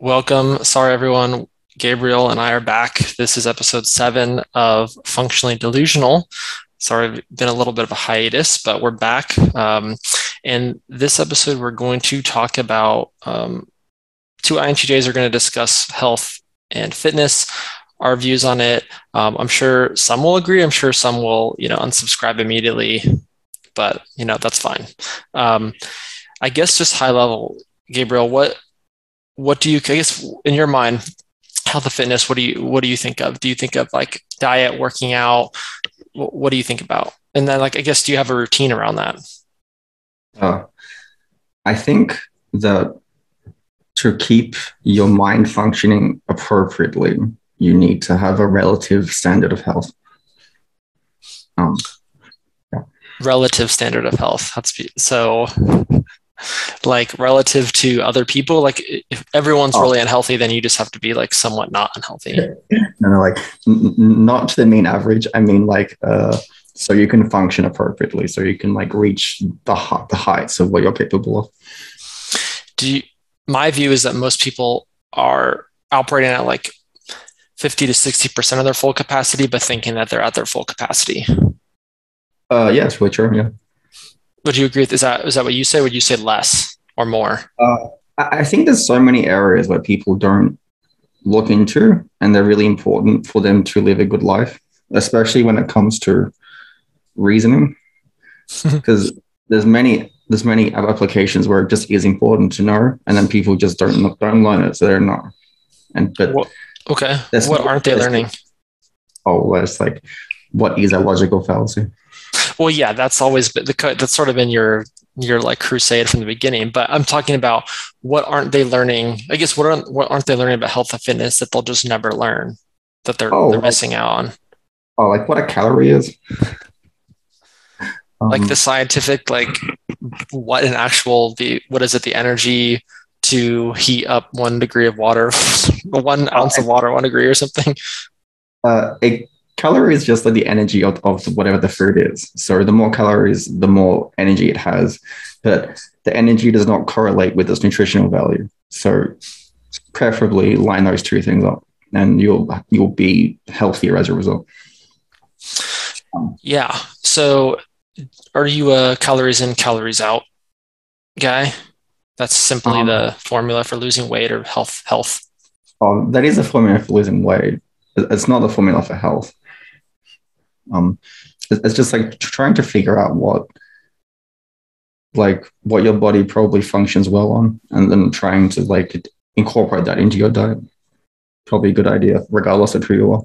Welcome. Sorry, everyone. Gabriel and I are back. This is episode 7 of Functionally Delusional. Sorry, I've been a little bit of a hiatus, but we're back. And this episode, we're going to talk about two INTJs are going to discuss health and fitness, our views on it. I'm sure some will agree. I'm sure some will, unsubscribe immediately, but, that's fine. I guess just high level, Gabriel, what do you, I guess in your mind, health and fitness, what do you think of? Do you think of like diet, working out? What do you think about? And then I guess, do you have a routine around that? Uh, I think that to keep your mind functioning appropriately, you need to have a relative standard of health. Um, yeah. Relative standard of health. So like relative to other people, like if everyone's Oh, really unhealthy, then you just have to be like somewhat not unhealthy. no, like not to the mean average. I mean, so you can function appropriately, so you can reach the heights of what you're capable of. My view is that most people are operating at like 50 to 60% of their full capacity, but thinking that they're at their full capacity. Yeah, it's really true. Yeah. Would you agree with, is that what you say? Would you say less or more? I think there's so many areas where people don't look into, and they're really important for them to live a good life, especially when it comes to reasoning, because there's many applications where it just is important to know, and then people just don't learn it, so they're not. Okay. What aren't they learning? Well, it's like, what is a logical fallacy? Well, yeah, that's sort of been your like crusade from the beginning. But I'm talking about what aren't they learning? I guess what aren't they learning about health and fitness that they'll just never learn, that they're missing out on? Like what a calorie is. Like the scientific, what is it? The energy to heat up 1 degree of water, 1 ounce of water, 1 degree or something. A calorie is just like the energy of whatever the food is. So the more calories, the more energy it has. But the energy does not correlate with its nutritional value. So preferably line those two things up, and you'll be healthier as a result. Yeah. So are you a calories in, calories out guy? That's simply the formula for losing weight or health. That is a formula for losing weight. It's not the formula for health. It's just like trying to figure out what your body probably functions well on, and then trying to incorporate that into your diet. Probably a good idea, regardless of who you are.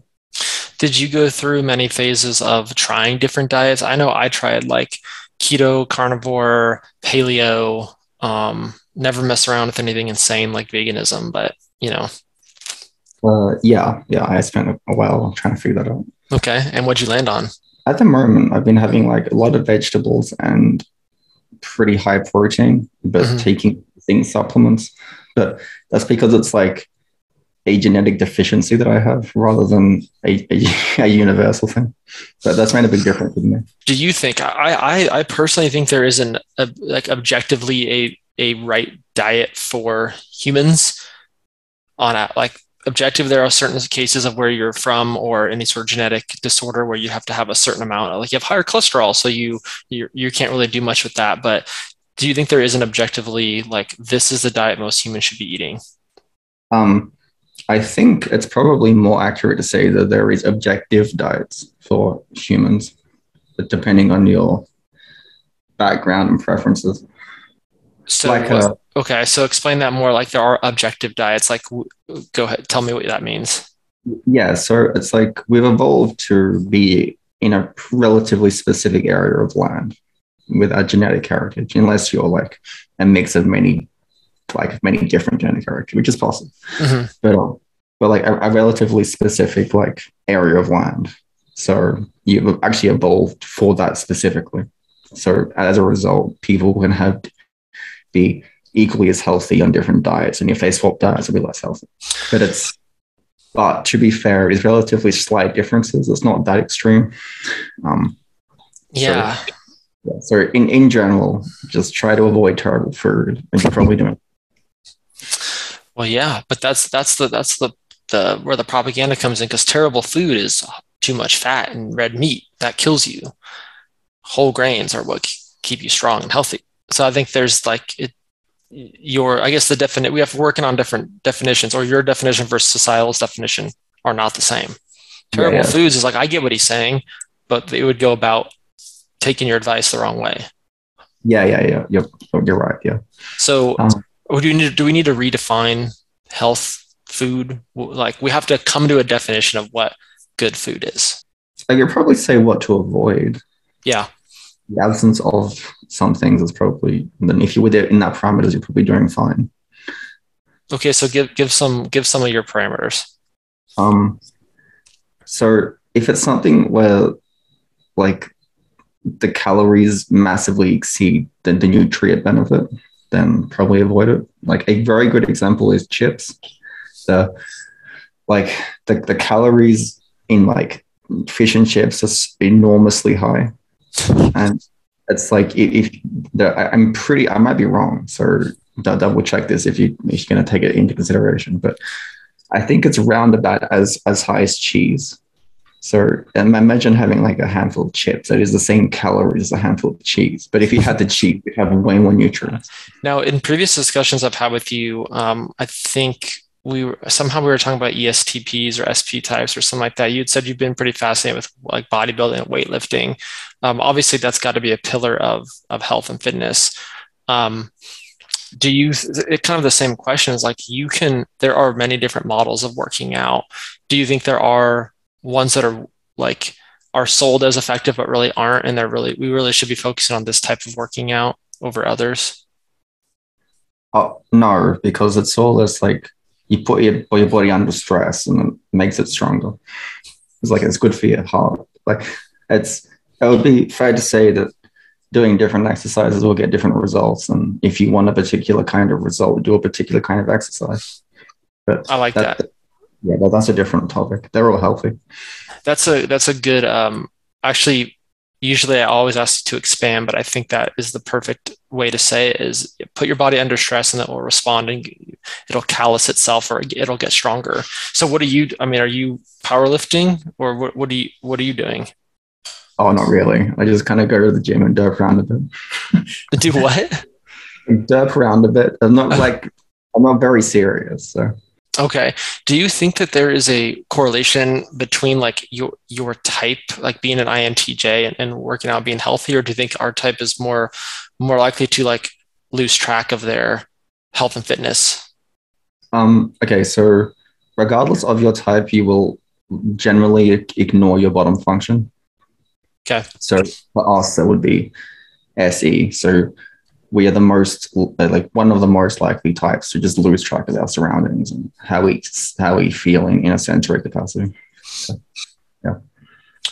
Did you go through many phases of trying different diets? I know I tried like keto, carnivore, paleo, never mess around with anything insane like veganism, but Yeah, I spent a while trying to figure that out. Okay, and what'd you land on? At the moment, I've been having a lot of vegetables and pretty high protein, but taking zinc supplements. But that's because it's like a genetic deficiency that I have rather than a universal thing. But that's made a big difference with me. Do you think, I personally think there is objectively a right diet for humans on objective, there are certain cases of where you're from or any sort of genetic disorder where you have to have a certain amount of, you have higher cholesterol, so you can't really do much with that. But do you think there is an objectively this is the diet most humans should be eating? I think it's probably more accurate to say that there is objective diets for humans, but depending on your background and preferences. So okay, so explain that more. There are objective diets. Go ahead, tell me what that means. Yeah, so it's we've evolved to be in a relatively specific area of land with our genetic heritage, unless you're a mix of many different genetic heritage, which is possible. But a relatively specific area of land. So you've actually evolved for that specifically. So as a result, people can be equally as healthy on different diets, and if they swap diets, it'll be less healthy. But to be fair, it's relatively slight differences. It's not that extreme. Yeah. So in general, just try to avoid terrible food, and you're probably doing. Well, yeah, but that's the where the propaganda comes in because terrible food is too much fat and red meat that kills you. Whole grains are what keep you strong and healthy. So I think there's like your I guess the definite we have working on different definitions or your definition versus societal's definition are not the same. Yeah, Terrible yeah, foods is like I get what he's saying, but they would go about taking your advice the wrong way. yeah. Yep, you're right. Yeah. So Um, do we need to redefine health food? Like we have to come to a definition of what good food is. I could probably say what to avoid. Yeah. The absence of some things is probably, then if you were there in that parameters, you're probably doing fine. Okay, so give some of your parameters. Um, so if it's something where like the calories massively exceed the nutrient benefit, then probably avoid it. Like a very good example is chips. The like the calories in like fish and chips are enormously high, and it's like if I'm pretty, I might be wrong, so double check this if you're going to take it into consideration. But I think it's roundabout as high as cheese. So imagine having like a handful of chips that is the same calories as a handful of cheese. But if you had the cheese, you have way more nutrients. Now, in previous discussions I've had with you, I think we were talking about ESTPs or SP types or something like that. You had said you've been pretty fascinated with like bodybuilding and weightlifting. Obviously, that's got to be a pillar of health and fitness. Um, do you it kind of the same question is like there are many different models of working out. Do you think there are ones that are like are sold as effective but really aren't, and we really should be focusing on this type of working out over others? Oh, no, because it's all this like you put your body under stress and it makes it stronger. It's like it's good for your heart. Like it's it would be fair to say that doing different exercises will get different results. And if you want a particular kind of result, do a particular kind of exercise. But I like that that. yeah, that's a different topic. They're all healthy. That's a good actually usually I always ask to expand, but I think that is the perfect way to say it is put your body under stress and it will respond and it'll callous itself or it'll get stronger. So I mean, are you powerlifting or what are you doing? Oh, not really. I just kind of go to the gym and derp around a bit. Do what? Derp around a bit. I'm not very serious. So Okay. Do you think that there is a correlation between like your type, like being an INTJ and working out, being healthy, or do you think our type is more likely to like lose track of their health and fitness? okay, so regardless of your type, you will generally ignore your bottom function. Okay. So for us, that would be SE. So we are the most like one of the most likely types to just lose track of our surroundings and how we feeling in a sensory capacity. So, yeah.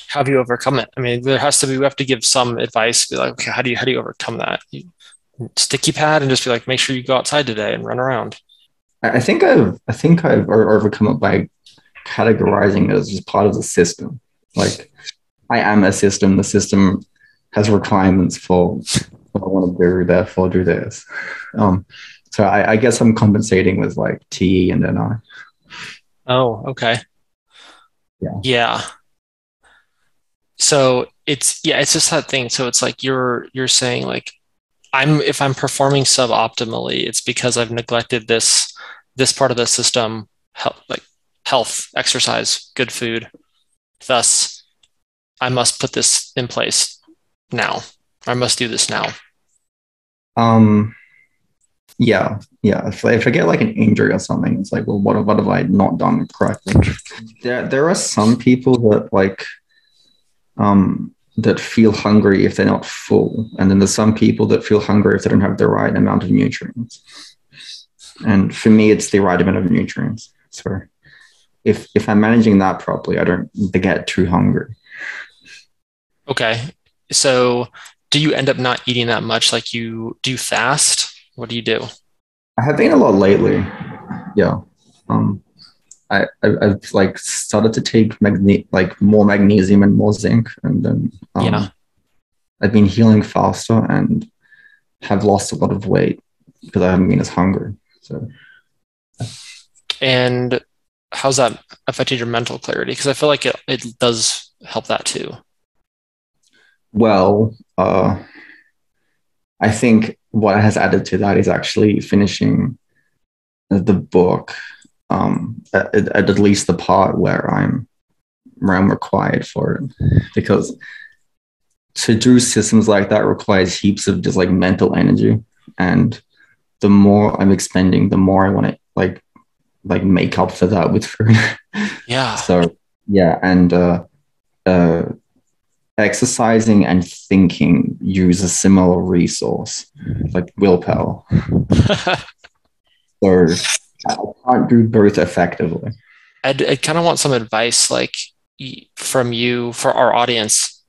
How have you overcome it? I mean, we have to give some advice, be like, okay, how do you overcome that? Sticky pad and just be like, make sure you go outside today and run around. I think I've overcome it by categorizing it as just part of the system. Like I am a system. The system has requirements for what I want to do, therefore do this. Um, so I guess I'm compensating with like TE and NI. Oh, okay. Yeah. Yeah. So it's just that thing. So it's like you're saying like if I'm performing suboptimally, it's because I've neglected this part of the system, like health, exercise, good food. Thus, I must put this in place now. I must do this now. Um, yeah. If I get like an injury or something, it's like, well, what have I not done correctly? There are some people that that feel hungry if they're not full, and then there's some people that feel hungry if they don't have the right amount of nutrients. And for me, it's the right amount of nutrients. So if I'm managing that properly, I don't get too hungry. Okay. So do you end up not eating that much? Like you do you fast? What do you do? I have been a lot lately. Yeah. Um, I've like started to take like more magnesium and more zinc, and then Yeah. I've been healing faster and have lost a lot of weight because I haven't been as hungry. So And how's that affected your mental clarity? Because I feel like it does help that too. Well, I think what has added to that is actually finishing the book, at least the part where I'm required for it, because to do systems like that requires heaps of just like mental energy, and the more I'm expending, the more I want to like make up for that with food. Yeah. So yeah, and uh, exercising and thinking use a similar resource, like willpower. So I can't do both effectively. I kind of want some advice, like from you for our audience.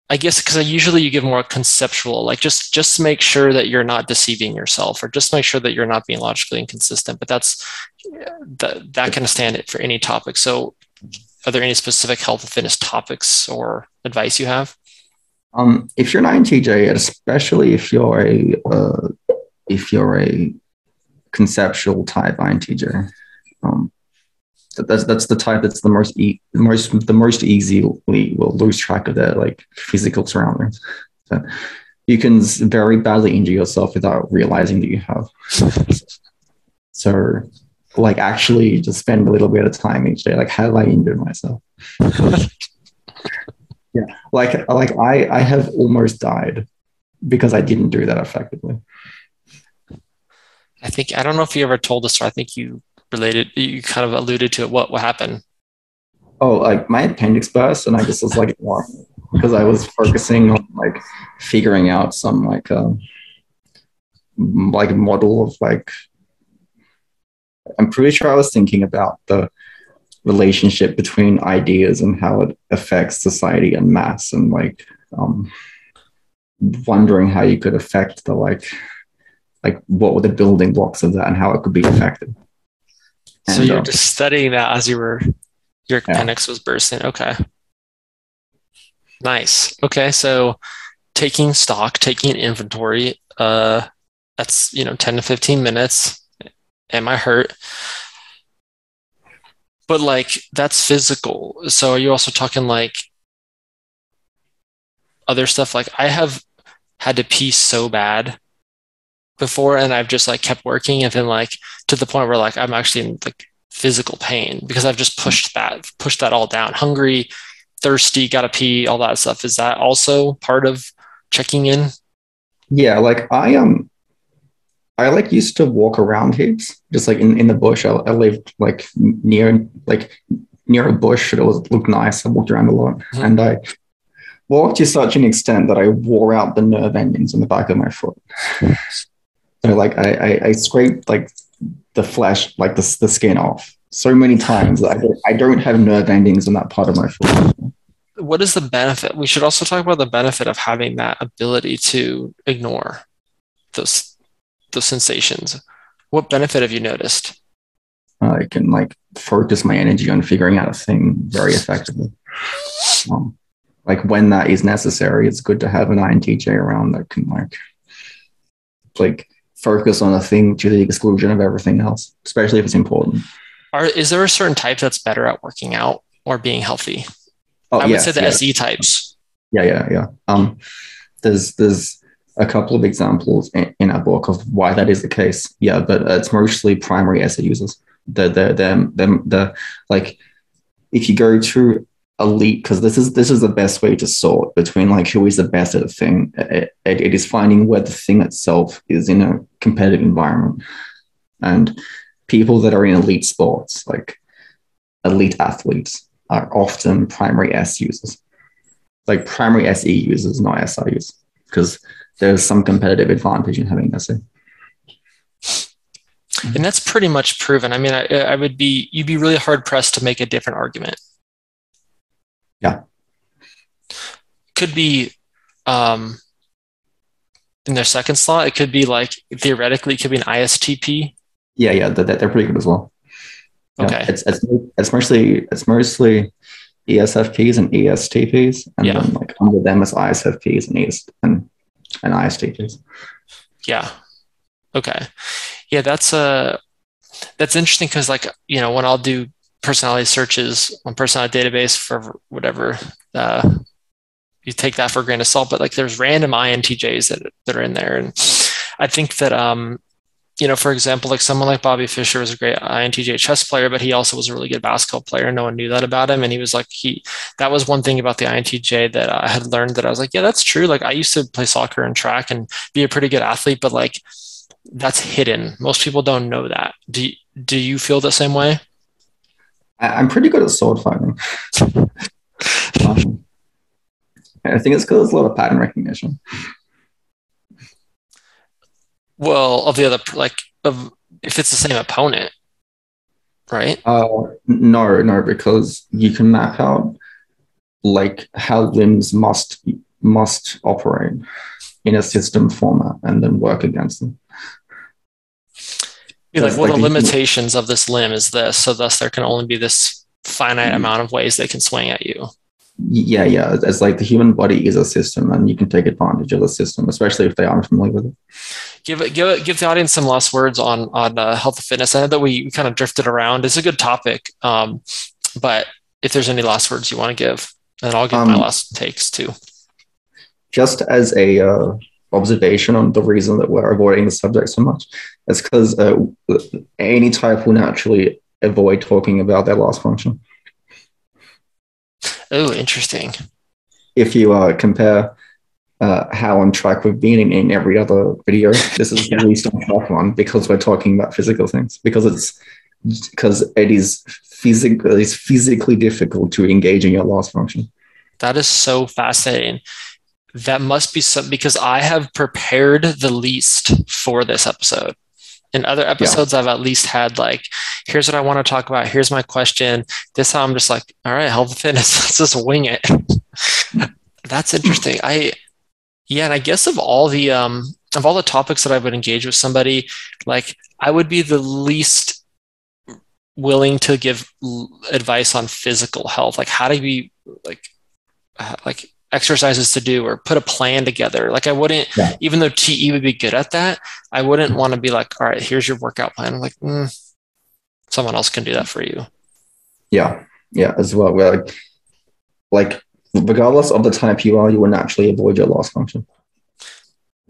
I guess because usually you give more conceptual, like just make sure that you're not deceiving yourself, or just make sure that you're not being logically inconsistent. But that can stand it for any topic. So, are there any specific health and fitness topics or advice you have? If you're an INTJ, especially if you're a conceptual type INTJ, um, that's the type that's the most easily will lose track of their like physical surroundings. So you can very badly injure yourself without realizing that you have. So like actually just spend a little bit of time each day. Like, how do I injure myself? Yeah. I have almost died because I didn't do that effectively. I don't know if you ever told us, or I think you kind of alluded to it. What happened? Oh, like my appendix burst and I just was like, what? Because I was focusing on like figuring out some like model of like, I'm pretty sure I was thinking about the relationship between ideas and how it affects society and mass, and like wondering how you could affect the like what were the building blocks of that and how it could be affected. So And you're just studying that as your yeah, appendix was bursting. Okay, nice. Okay, so taking stock, taking an inventory. That's 10 to 15 minutes. Am I hurt? But like that's physical. So are you also talking like other stuff? Like I have had to pee so bad before, and I've just like kept working, and then like to the point where like I'm actually in like physical pain because I've just pushed that all down. Hungry, thirsty, gotta pee, all that stuff. Is that also part of checking in? yeah, like I like used to walk around heaps, just like in the bush. I lived like near a bush that was looked nice. I walked around a lot, Mhm. and I walked to such an extent that I wore out the nerve endings on the back of my foot. So like I scraped like the flesh, like the skin off so many times that I don't have nerve endings on that part of my foot. What is the benefit? We should also talk about the benefit of having that ability to ignore those those sensations. What benefit have you noticed? I can like focus my energy on figuring out a thing very effectively. Um, like when that is necessary, it's good to have an INTJ around that can like focus on a thing to the exclusion of everything else, especially if it's important. Is there a certain type that's better at working out or being healthy? Oh I would say yes, the yes, SE types. yeah. There's a couple of examples in our book of why that is the case. Yeah, but it's mostly primary essay users. The like if you go to elite, because this is the best way to sort between like who is the best at a thing. It is finding where the thing itself is in a competitive environment, and people that are in elite sports, like elite athletes, are often primary S users, like primary SE users, not SI users, because there's some competitive advantage in having SE. And that's pretty much proven. I mean, you'd be really hard pressed to make a different argument. Yeah, Could be um, in their second slot, it could be like theoretically, it could be an ISTP. yeah. They're pretty good as well. Yeah, Okay. it's mostly ESFPs and ESTPs, and Yeah. then like under them is ISFPs and ISTPs. Yeah. Okay. Yeah, that's interesting because like, when I'll do personality searches on personality database for whatever, you take that for a grain of salt, but like there's random INTJs that are in there. And I think that, for example, like someone like Bobby Fischer was a great INTJ chess player, but he also was a really good basketball player. No one knew that about him. And he was like, that was one thing about the INTJ that I had learned that I was like, yeah, that's true. Like I used to play soccer and track and be a pretty good athlete, but like that's hidden. Most people don't know that. Do you feel the same way? I'm pretty good at sword fighting. I think it's because there's a lot of pattern recognition. Well, of the other, like, if it's the same opponent, right? No, because you can map out like how limbs must operate in a system format and then work against them. You're like, well, the limitations of this limb is this, so thus there can only be this finite amount of ways they can swing at you. Yeah. It's like the human body is a system, and you can take advantage of the system, especially if they aren't familiar with it. Give the audience some last words on health and fitness. I know that we kind of drifted around. It's a good topic, but if there's any last words you want to give, and I'll give my last takes too. Just as a observation on the reason that we're avoiding the subject so much, it's because any type will naturally avoid talking about their loss function. Oh, interesting. If you compare how on track we've been in every other video, this is the least on track one because we're talking about physical things, because it is physically difficult to engage in your loss function. That is so fascinating. That must be something, because I have prepared the least for this episode. In other episodes, I've at least had like, here's what I want to talk about. Here's my question. This time I'm just like, all right, health and fitness, let's just wing it. That's interesting. And I guess of all the topics that I would engage with somebody, like I would be the least willing to give advice on physical health, like how to be like exercises to do or put a plan together. Like I wouldn't, even though TE would be good at that, I wouldn't want to be like, all right, here's your workout plan. I'm like, someone else can do that for you. Yeah, as well. We're like regardless of the type you are, you will naturally avoid your loss function.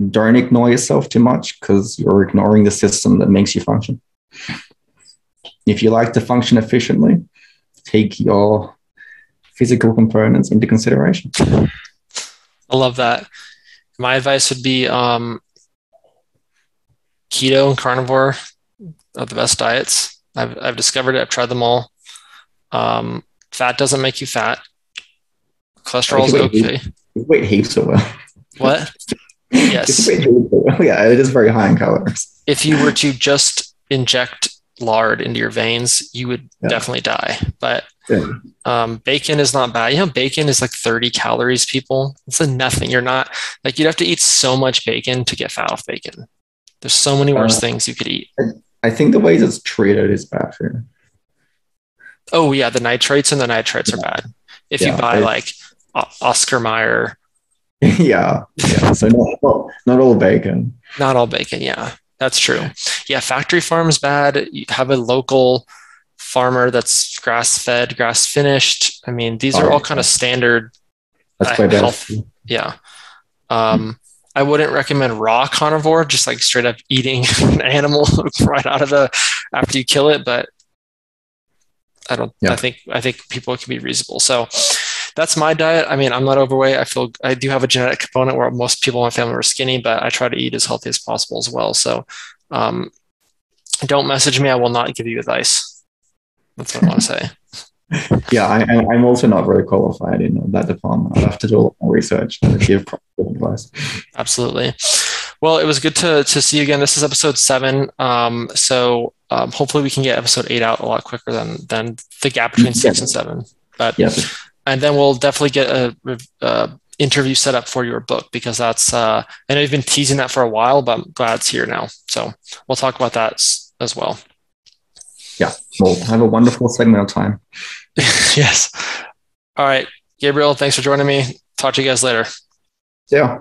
Don't ignore yourself too much because you're ignoring the system that makes you function. If you like to function efficiently, take your physical components into consideration. I love that. My advice would be keto and carnivore are the best diets. I've discovered it. I've tried them all. Fat doesn't make you fat. Cholesterol is okay. Weight heaps so well. What? Yes. Yeah, it is very high in calories. If you were to just inject lard into your veins, you would definitely die. But bacon is not bad. Bacon is like 30 calories, people. It's a nothing. You're not like, you'd have to eat so much bacon to get fat off bacon. There's so many worse things you could eat. I think the way it's treated is bad for you. Oh yeah, the nitrates are bad. If you buy like Oscar Mayer. So not all bacon. Not all bacon, yeah. That's true. Yeah, factory farm is bad. You have a local farmer that's grass-fed, grass-finished. I mean, these are all kind of standard health. Yeah. I wouldn't recommend raw carnivore, just like straight up eating an animal right out of after you kill it. But I think people can be reasonable. So that's my diet. I mean, I'm not overweight. I do have a genetic component where most people in my family are skinny, but I try to eat as healthy as possible as well. So don't message me. I will not give you advice. That's what I want to say. Yeah, I'm also not very qualified in that department. I'll have to do a lot more research to give advice. Absolutely. Well, it was good to see you again. This is episode 7. So hopefully we can get episode 8 out a lot quicker than the gap between 6 and 7. But and then we'll definitely get a interview set up for your book, because that's I know you've been teasing that for a while, but I'm glad it's here now. So we'll talk about that as well. Yeah, well, have a wonderful segment of time. Yes. All right, Gabriel, thanks for joining me. Talk to you guys later. Yeah.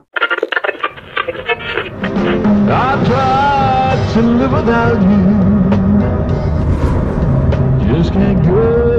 That's right. to live without you. Just can't go.